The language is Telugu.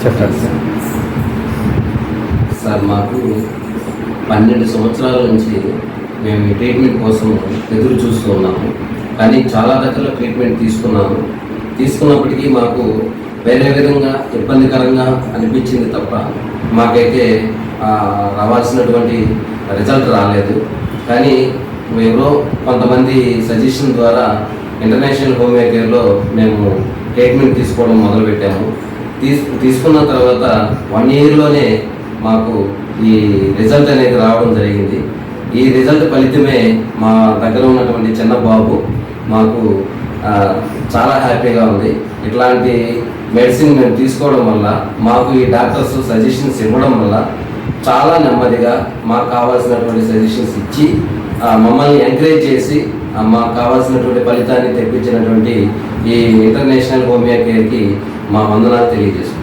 చెప్పండి సార్. సార్ మాకు 12 సంవత్సరాల నుంచి మేము ఈ ట్రీట్మెంట్ కోసం ఎదురు చూస్తూ ఉన్నాము. కానీ చాలా రకాల ట్రీట్మెంట్ తీసుకున్నప్పటికీ మాకు వేరే విధంగా ఇబ్బందికరంగా అనిపించింది తప్ప మాకైతే రావాల్సినటువంటి రిజల్ట్ రాలేదు. కానీ మేము కొంతమంది సజెషన్ ద్వారా ఇంటర్నేషనల్ హోమియోకేర్లో మేము ట్రీట్మెంట్ తీసుకోవడం మొదలుపెట్టాము. తీసుకున్న తర్వాత 1 ఇయర్లోనే మాకు ఈ రిజల్ట్ అనేది రావడం జరిగింది. ఈ రిజల్ట్ ఫలితమే మా దగ్గర ఉన్నటువంటి చిన్న బాబు మాకు చాలా హ్యాపీగా ఉంది. ఇట్లాంటి మెడిసిన్ మేము తీసుకోవడం వల్ల మాకు ఈ డాక్టర్స్ సజెషన్స్ ఇవ్వడం వల్ల చాలా నెమ్మదిగా మాకు కావాల్సినటువంటి సజెషన్స్ ఇచ్చి మమ్మల్ని ఎంకరేజ్ చేసి మాకు కావాల్సినటువంటి ఫలితాన్ని తెప్పించినటువంటి ఈ ఇంటర్నేషనల్ హోమియోకేర్కి మా వందనాలు తెలియజేస్తున్నాం.